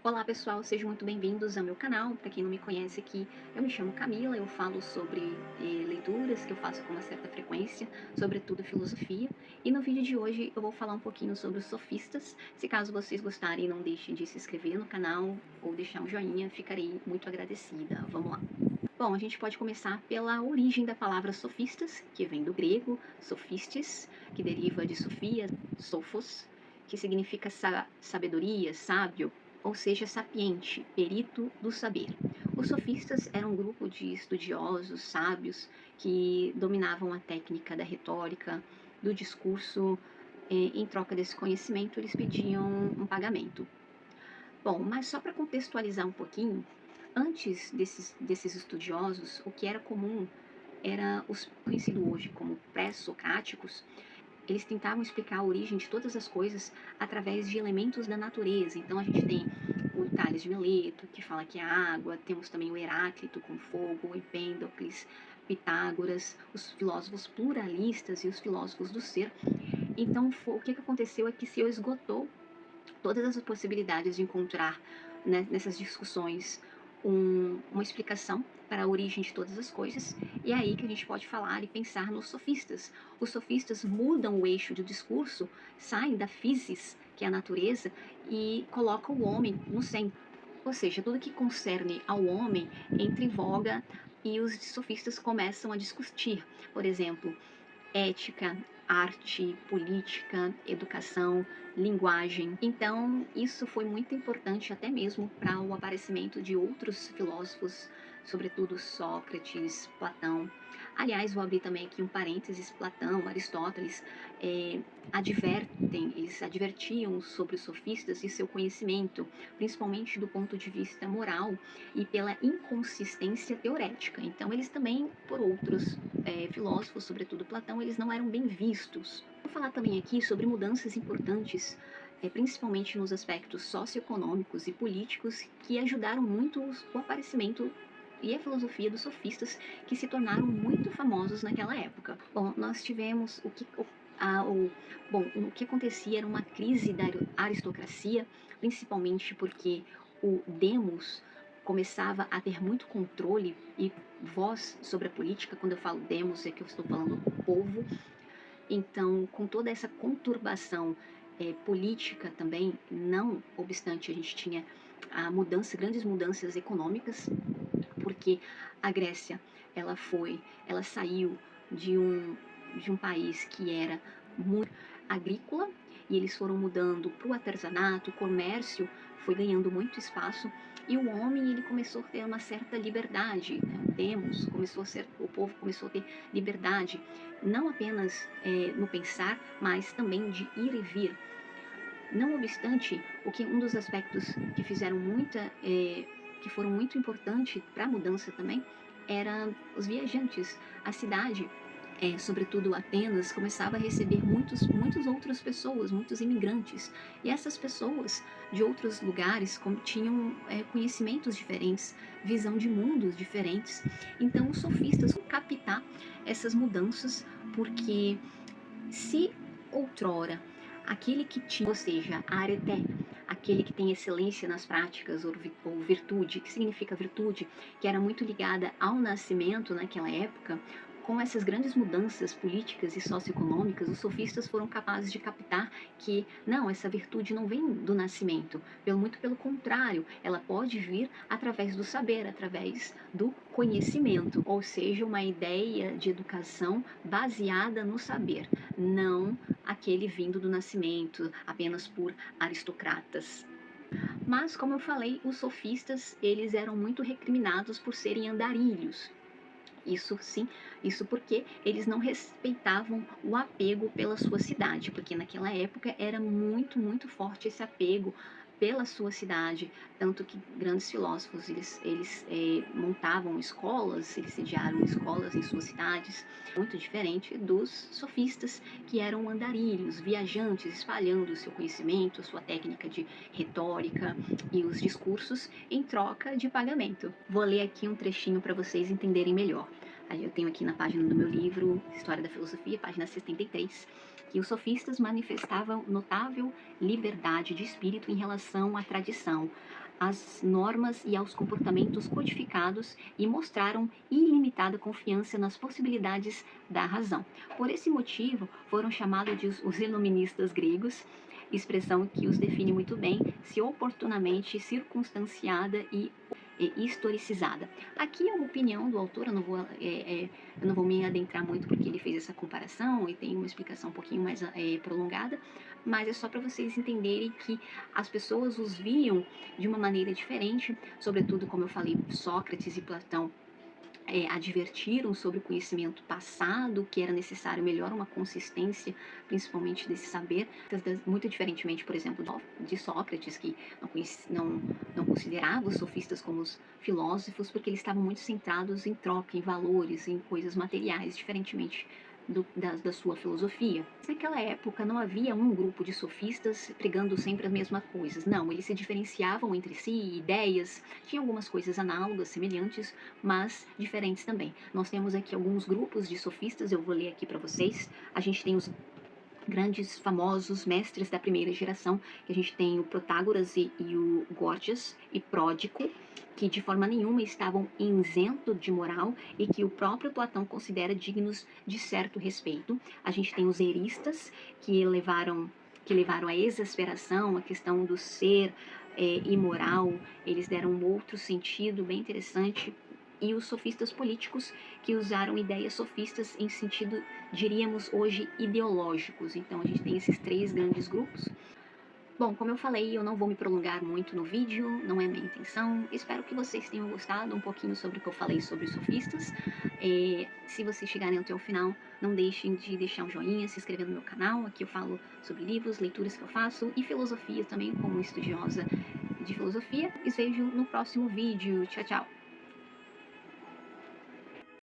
Olá pessoal, sejam muito bem-vindos ao meu canal. Para quem não me conhece aqui, eu me chamo Camila, eu falo sobre leituras que eu faço com uma certa frequência, sobretudo filosofia. E no vídeo de hoje eu vou falar um pouquinho sobre os sofistas. Se caso vocês gostarem, não deixem de se inscrever no canal ou deixar um joinha, ficarei muito agradecida. Vamos lá. Bom, a gente pode começar pela origem da palavra sofistas, que vem do grego sophistes, que deriva de Sofia, sophos, que significa sabedoria, sábio, ou seja, sapiente, perito do saber. Os sofistas eram um grupo de estudiosos, sábios, que dominavam a técnica da retórica, do discurso. Em troca desse conhecimento, eles pediam um pagamento. Bom, mas só para contextualizar um pouquinho, antes desses estudiosos, o que era comum era os conhecidos hoje como pré-socráticos. Eles tentavam explicar a origem de todas as coisas através de elementos da natureza. Então a gente tem o Tales de Mileto, que fala que é água, temos também o Heráclito com fogo, o Empédocles, Pitágoras, os filósofos pluralistas e os filósofos do ser. Então o que aconteceu é que se esgotou todas as possibilidades de encontrar, né, nessas discussões uma explicação para a origem de todas as coisas, e é aí que a gente pode falar e pensar nos sofistas. Os sofistas mudam o eixo do discurso, saem da physis, que é a natureza, e colocam o homem no centro. Ou seja, tudo que concerne ao homem entra em voga e os sofistas começam a discutir. Por exemplo, ética, arte, política, educação, linguagem. Então, isso foi muito importante até mesmo para o aparecimento de outros filósofos, sobretudo Sócrates, Platão. Aliás, vou abrir também aqui um parênteses, Platão, Aristóteles, eles advertiam sobre os sofistas e seu conhecimento, principalmente do ponto de vista moral e pela inconsistência teorética. Então, eles também, por outros filósofos, sobretudo Platão, eles não eram bem vistos. Vou falar também aqui sobre mudanças importantes, principalmente nos aspectos socioeconômicos e políticos, que ajudaram muito o aparecimento e a filosofia dos sofistas, que se tornaram muito famosos naquela época. Bom, nós tivemos o que acontecia era uma crise da aristocracia, principalmente porque o demos começava a ter muito controle e voz sobre a política. Quando eu falo demos, é que eu estou falando povo. Então, com toda essa conturbação política também, não obstante a gente tinha grandes mudanças econômicas, porque a Grécia ela saiu de um país que era muito agrícola e eles foram mudando para o artesanato, o comércio foi ganhando muito espaço e o homem ele começou a ter uma certa liberdade, né? O povo começou a ter liberdade, não apenas no pensar, mas também de ir e vir. Não obstante, um dos aspectos que foram muito importantes para a mudança também, eram os viajantes. A cidade, sobretudo Atenas, começava a receber muitas outras pessoas, muitos imigrantes. E essas pessoas de outros lugares tinham conhecimentos diferentes, visão de mundos diferentes. Então, os sofistas captar essas mudanças, porque se outrora aquele que tinha, ou seja, areté, aquele que tem excelência nas práticas ou virtude, que significa virtude, que era muito ligada ao nascimento naquela época, com essas grandes mudanças políticas e socioeconômicas, os sofistas foram capazes de captar que, não, essa virtude não vem do nascimento, muito pelo contrário, ela pode vir através do saber, através do conhecimento, ou seja, uma ideia de educação baseada no saber, não aquele vindo do nascimento, apenas por aristocratas. Mas, como eu falei, os sofistas, eles eram muito recriminados por serem andarilhos. Isso sim, isso porque eles não respeitavam o apego pela sua cidade, porque naquela época era muito forte esse apego pela sua cidade, tanto que grandes filósofos eles montavam escolas, eles sediaram escolas em suas cidades, muito diferente dos sofistas, que eram andarilhos, viajantes, espalhando o seu conhecimento, a sua técnica de retórica e os discursos em troca de pagamento. Vou ler aqui um trechinho para vocês entenderem melhor. Eu tenho aqui na página do meu livro História da Filosofia, página 73, que os sofistas manifestavam notável liberdade de espírito em relação à tradição, às normas e aos comportamentos codificados e mostraram ilimitada confiança nas possibilidades da razão. Por esse motivo, foram chamados de os iluministas gregos, expressão que os define muito bem, se oportunamente circunstanciada e historicizada. Aqui é uma opinião do autor, eu não vou me adentrar muito porque ele fez essa comparação e tem uma explicação um pouquinho mais prolongada, mas é só para vocês entenderem que as pessoas os viam de uma maneira diferente, sobretudo, como eu falei, Sócrates e Platão advertiram sobre o conhecimento passado, que era necessário melhor uma consistência, principalmente desse saber, muito diferentemente, por exemplo, de Sócrates, que não considerava os sofistas como os filósofos, porque eles estavam muito centrados em troca, em valores, em coisas materiais, diferentemente da sua filosofia. Naquela época não havia um grupo de sofistas pregando sempre as mesmas coisas. Não, eles se diferenciavam entre si, ideias, tinha algumas coisas análogas, semelhantes, mas diferentes também. Nós temos aqui alguns grupos de sofistas, eu vou ler aqui para vocês. A gente tem os grandes, famosos mestres da primeira geração, que a gente tem o Protágoras e o Gorgias e Pródico, que de forma nenhuma estavam isentos de moral e que o próprio Platão considera dignos de certo respeito. A gente tem os eristas, que levaram à exasperação a questão do ser imoral, eles deram um outro sentido bem interessante, e os sofistas políticos, que usaram ideias sofistas em sentido, diríamos hoje, ideológicos. Então a gente tem esses três grandes grupos. Bom, como eu falei, eu não vou me prolongar muito no vídeo, não é minha intenção. Espero que vocês tenham gostado um pouquinho sobre o que eu falei sobre os sofistas. Se vocês chegarem até o final, não deixem de deixar um joinha, se inscrever no meu canal. Aqui eu falo sobre livros, leituras que eu faço e filosofia também, como estudiosa de filosofia. E vejo no próximo vídeo. Tchau, tchau!